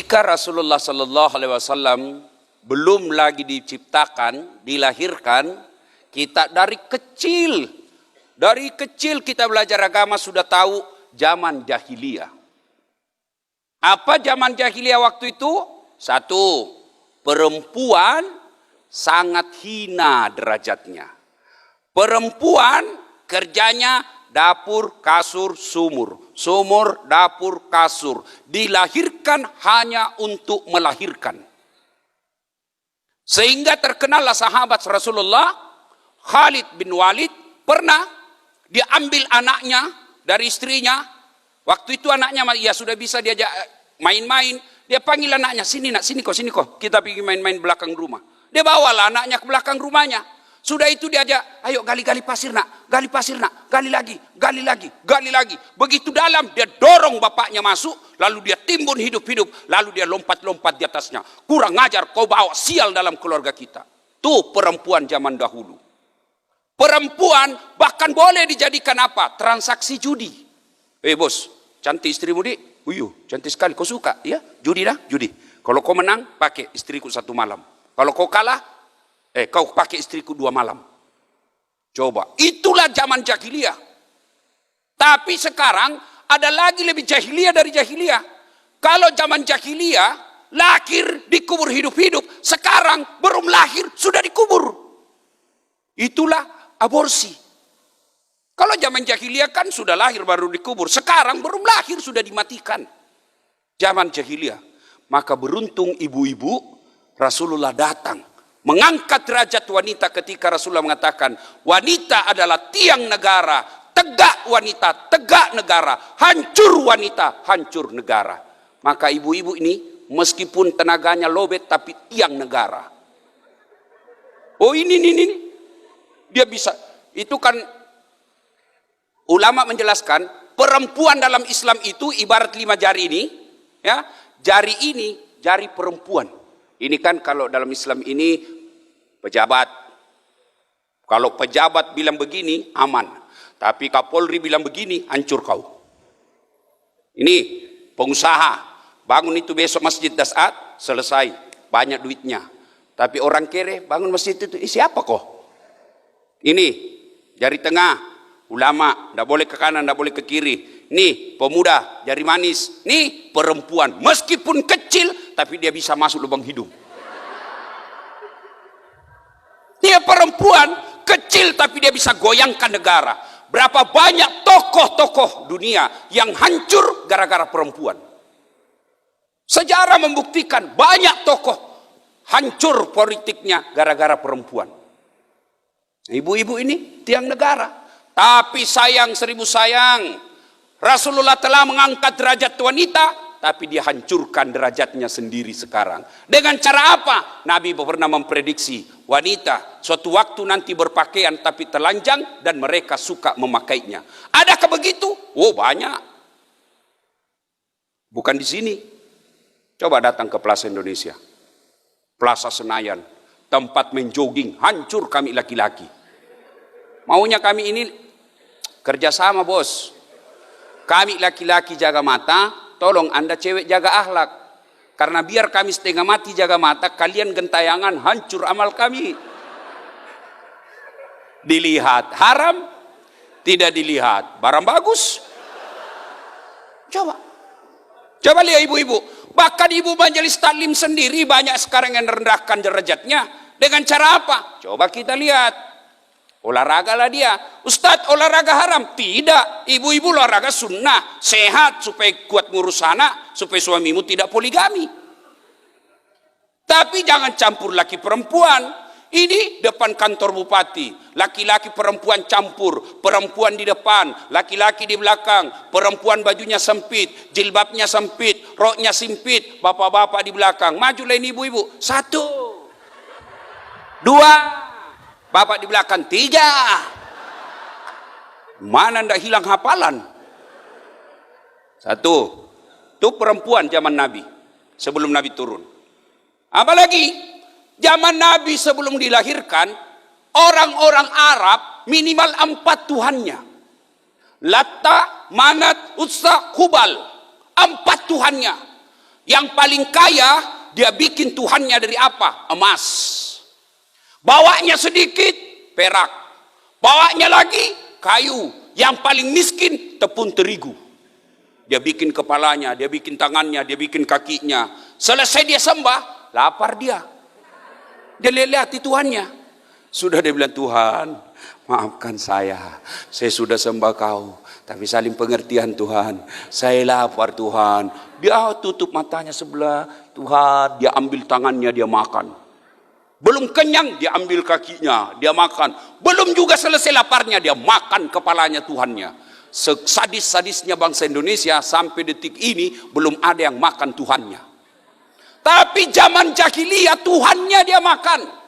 Ketika Rasulullah Sallallahu Alaihi Wasallam belum lagi diciptakan, dilahirkan, kita dari kecil kita belajar agama sudah tahu zaman jahiliyah. Apa zaman jahiliyah waktu itu? Satu, perempuan sangat hina derajatnya. Perempuan kerjanya dapur, kasur, sumur. Sumur, dapur, kasur. Dilahirkan hanya untuk melahirkan. Sehingga terkenallah sahabat Rasulullah, Khalid bin Walid, pernah diambil anaknya dari istrinya. Waktu itu anaknya ya sudah bisa diajak main-main. Dia panggil anaknya, sini nak, sini kok. Kita pergi main-main belakang rumah. Dia bawalah anaknya ke belakang rumahnya. Sudah itu diajak, ayo gali-gali pasir nak, gali lagi. Begitu dalam dia dorong bapaknya masuk, lalu dia timbun hidup-hidup, lalu dia lompat-lompat di atasnya. Kurang ajar, kau bawa sial dalam keluarga kita. Tuh perempuan zaman dahulu. Perempuan bahkan boleh dijadikan apa? Transaksi judi. Bos, cantik istrimu di? Uyuh, cantik sekali, kau suka? Ya, judi dah, judi. Kalau kau menang, pakai istriku 1 malam. Kalau kau kalah, kau pakai istriku 2 malam. Coba, itulah zaman jahiliyah. Tapi sekarang ada lagi lebih jahiliyah dari jahiliyah. Kalau zaman jahiliyah, lahir dikubur hidup-hidup. Sekarang belum lahir sudah dikubur. Itulah aborsi. Kalau zaman jahiliyah kan sudah lahir baru dikubur. Sekarang belum lahir sudah dimatikan. Zaman jahiliyah. Maka beruntung ibu-ibu, Rasulullah datang mengangkat derajat wanita ketika Rasulullah mengatakan wanita adalah tiang negara, tegak wanita, tegak negara, hancur wanita, hancur negara. Maka ibu-ibu ini meskipun tenaganya lobet tapi tiang negara. Oh ini dia bisa. Itu kan ulama menjelaskan perempuan dalam Islam itu ibarat 5 jari ini, ya. Jari ini jari perempuan. Ini kan kalau dalam Islam ini pejabat. Kalau pejabat bilang begini, aman. Tapi Kapolri bilang begini, hancur kau. Ini pengusaha. Bangun itu besok masjid Dasat, selesai. Banyak duitnya. Tapi orang kere bangun masjid itu, siapa kok? Ini, jari tengah, ulama. Tidak boleh ke kanan, tidak boleh ke kiri. Nih, pemuda, jari manis. Nih, perempuan. Meskipun kecil, tapi dia bisa masuk lubang hidung. Dia perempuan kecil tapi dia bisa goyangkan negara. Berapa banyak tokoh-tokoh dunia yang hancur gara-gara perempuan. Sejarah membuktikan banyak tokoh hancur politiknya gara-gara perempuan. Ibu-ibu ini tiang negara. Tapi sayang, 1000 sayang, Rasulullah telah mengangkat derajat wanita, tapi dia hancurkan derajatnya sendiri sekarang. Dengan cara apa? Nabi pernah memprediksi wanita suatu waktu nanti berpakaian tapi telanjang dan mereka suka memakainya. Adakah begitu? Oh banyak. Bukan di sini. Coba datang ke Plaza Indonesia, Plaza Senayan, tempat main jogging, hancur kami laki-laki. Maunya kami ini kerjasama bos. Kami laki-laki jaga mata, tolong Anda cewek jaga akhlak. Karena biar kami setengah mati jaga mata, kalian gentayangan, hancur amal kami. Dilihat haram, tidak dilihat barang bagus. Coba lihat ibu-ibu. Bahkan ibu majelis taklim sendiri banyak sekarang yang merendahkan derajatnya. Dengan cara apa? Coba kita lihat. Olahraga lah dia. Ustadz, olahraga haram? Tidak. Ibu-ibu olahraga sunnah, sehat supaya kuat ngurus anak, supaya suamimu tidak poligami. Tapi jangan campur laki perempuan. Ini depan kantor bupati, laki-laki perempuan campur, perempuan di depan, laki-laki di belakang, perempuan bajunya sempit, jilbabnya sempit, roknya sempit, bapak-bapak di belakang. Majulah ini ibu-ibu. 1, 2. Bapak di belakang 3. Mana ndak hilang hafalan? 1. Itu perempuan zaman Nabi. Sebelum Nabi turun. Apalagi zaman Nabi sebelum dilahirkan, orang-orang Arab minimal 4 tuhannya. Latta, Manat, Uzza, Hubal. 4 tuhannya. Yang paling kaya, dia bikin Tuhannya dari apa? Emas. Bawanya sedikit, perak. Bawanya lagi, kayu. Yang paling miskin, tepung terigu. Dia bikin kepalanya, dia bikin tangannya, dia bikin kakinya. Selesai dia sembah, lapar dia. Dia lihat Tuhannya. Sudah dia bilang, Tuhan, maafkan saya sudah sembah kau. Tapi saling pengertian Tuhan, saya lapar Tuhan. Dia tutup matanya sebelah, Tuhan, dia ambil tangannya, dia makan. Belum kenyang, dia ambil kakinya, dia makan. Belum juga selesai laparnya, dia makan kepalanya Tuhannya. Sadis-sadisnya bangsa Indonesia sampai detik ini belum ada yang makan Tuhannya. Tapi zaman jahiliyah Tuhannya dia makan.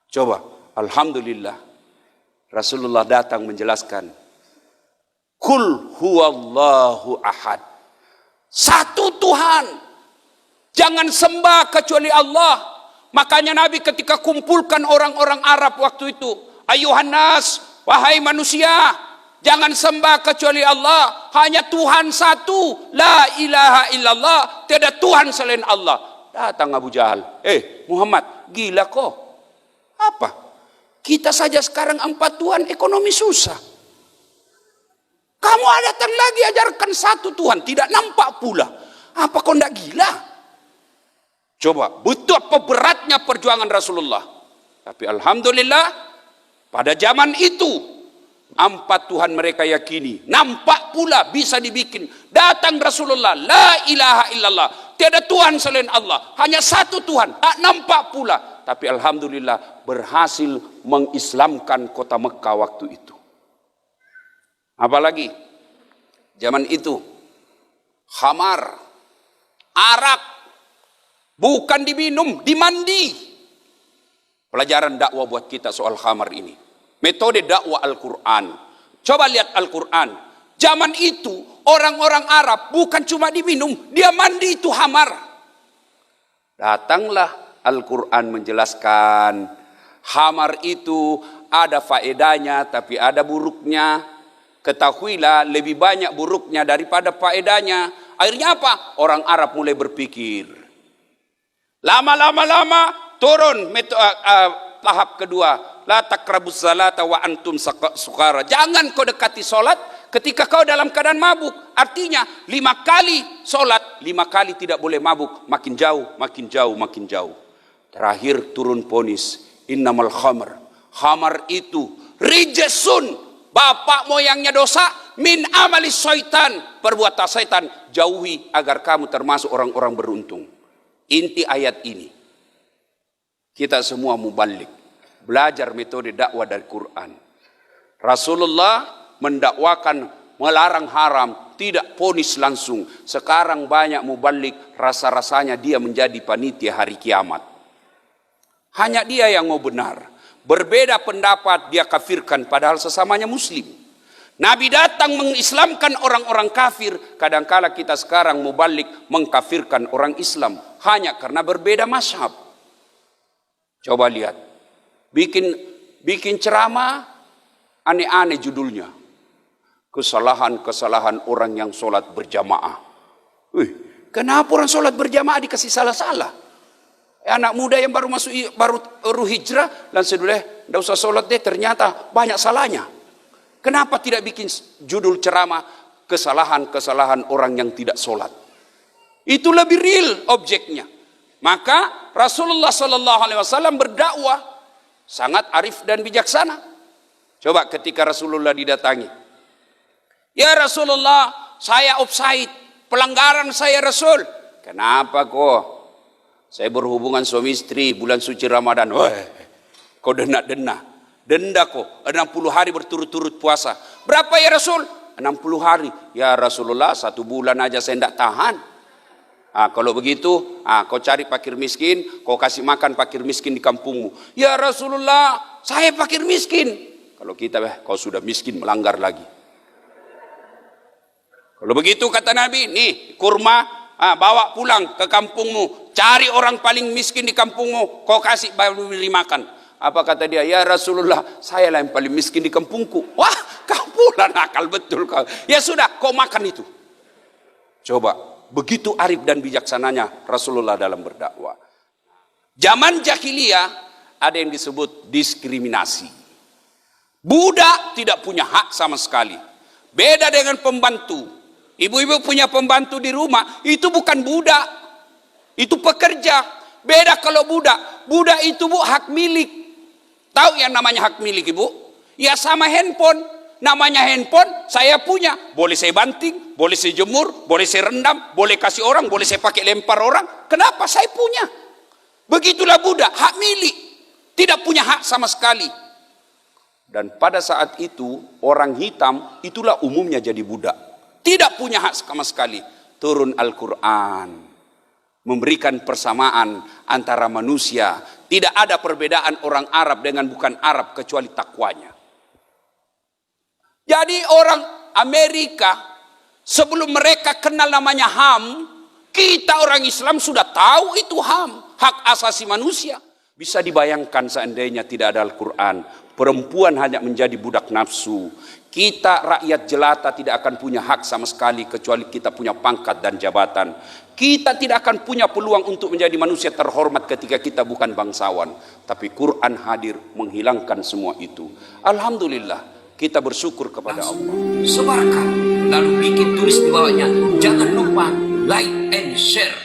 Coba, alhamdulillah Rasulullah datang menjelaskan, Kul huwallahu ahad. Satu Tuhan. Jangan sembah kecuali Allah. Makanya Nabi ketika kumpulkan orang-orang Arab waktu itu, ayuhan nas, wahai manusia, jangan sembah kecuali Allah. Hanya Tuhan satu. La ilaha illallah. Tiada Tuhan selain Allah. Datang Abu Jahal. Muhammad, gila kok. Apa? Kita saja sekarang 4 Tuhan, ekonomi susah. Kamu datang lagi ajarkan satu Tuhan. Tidak nampak pula. Apa kau tidak gila? Coba, betul apa beratnya perjuangan Rasulullah. Tapi alhamdulillah, pada zaman itu, 4 Tuhan mereka yakini. Nampak pula bisa dibikin. Datang Rasulullah, la ilaha illallah. Tiada Tuhan selain Allah. Hanya satu Tuhan. Tak nampak pula. Tapi alhamdulillah berhasil mengislamkan kota Mekah waktu itu. Apalagi zaman itu khamar, arak bukan diminum, dimandi. Pelajaran dakwah buat kita soal khamar ini. Metode dakwah Al-Quran. Coba lihat Al-Quran. Zaman itu orang-orang Arab bukan cuma diminum, dia mandi itu khamar. Datanglah Al-Quran menjelaskan khamar itu ada faedahnya tapi ada buruknya. Ketahuilah lebih banyak buruknya daripada faedahnya. Akhirnya apa? Orang Arab mulai berpikir. Lama turun tahap kedua. La taqrabuz salata wa antum sukara. Jangan kau dekati solat ketika kau dalam keadaan mabuk. Artinya 5 kali solat, 5 kali tidak boleh mabuk. Makin jauh, makin jauh, makin jauh. Terakhir turun ponis. Innamal khamar. Khamar itu rijesun. Bapak moyangnya dosa, min amali syaitan, perbuatan syaitan, jauhi agar kamu termasuk orang-orang beruntung. Inti ayat ini, kita semua mubalik, belajar metode dakwah dari Quran. Rasulullah mendakwakan melarang haram, tidak ponis langsung. Sekarang banyak mubalik, rasa-rasanya dia menjadi panitia hari kiamat. Hanya dia yang mau benar. Berbeda pendapat dia kafirkan padahal sesamanya muslim. Nabi datang mengislamkan orang-orang kafir. Kadangkala kita sekarang mubalik mengkafirkan orang Islam hanya karena berbeda mazhab. Coba lihat. Bikin ceramah aneh-aneh judulnya. Kesalahan-kesalahan orang yang sholat berjamaah. Kenapa orang sholat berjamaah dikasih salah-salah? Anak muda yang baru hijrah langsung tidak usah sholat deh, ternyata banyak salahnya. Kenapa tidak bikin judul ceramah kesalahan-kesalahan orang yang tidak sholat? Itu lebih real objeknya. Maka Rasulullah SAW berdakwah sangat arif dan bijaksana. Coba ketika Rasulullah didatangi, ya Rasulullah, saya offside, pelanggaran saya Rasul. Kenapa kok? Saya berhubungan suami istri bulan suci Ramadan. Kau denda kok 60 hari berturut-turut puasa. Berapa ya Rasul? 60 hari. Ya Rasulullah, 1 bulan aja saya tidak tahan. Kalau begitu, kau cari fakir miskin, kau kasih makan fakir miskin di kampungmu. Ya Rasulullah, saya fakir miskin. Kalau kita, kau sudah miskin, melanggar lagi. Kalau begitu kata Nabi, nih kurma, bawa pulang ke kampungmu. Cari orang paling miskin di kampungmu, kau kasih baru beri makan. Apa kata dia? Ya Rasulullah, saya lah yang paling miskin di kampungku. Wah, kau pula nakal betul kau. Ya sudah, kau makan itu. Coba, begitu arif dan bijaksananya Rasulullah dalam berdakwah. Zaman jahiliyah ada yang disebut diskriminasi. Budak tidak punya hak sama sekali. Beda dengan pembantu. Ibu-ibu punya pembantu di rumah, itu bukan budak. Itu pekerja. Beda kalau budak. Budak itu bu hak milik. Tahu yang namanya hak milik ibu? Ya sama handphone. Namanya handphone saya punya. Boleh saya banting, boleh saya jemur, boleh saya rendam, boleh kasih orang, boleh saya pakai lempar orang. Kenapa? Saya punya. Begitulah budak, hak milik. Tidak punya hak sama sekali. Dan pada saat itu orang hitam itulah umumnya jadi budak. Tidak punya hak sama sekali. Turun Al-Quran. Memberikan persamaan antara manusia. Tidak ada perbedaan orang Arab dengan bukan Arab kecuali takwanya. Jadi orang Amerika sebelum mereka kenal namanya HAM, kita orang Islam sudah tahu itu HAM, hak asasi manusia. Bisa dibayangkan seandainya tidak ada Al-Quran, perempuan hanya menjadi budak nafsu. Kita rakyat jelata tidak akan punya hak sama sekali kecuali kita punya pangkat dan jabatan. Kita tidak akan punya peluang untuk menjadi manusia terhormat ketika kita bukan bangsawan. Tapi Quran hadir menghilangkan semua itu. Alhamdulillah. Kita bersyukur kepada Allah. Sebarkan, lalu bikin tulis di bawahnya. Jangan lupa like and share.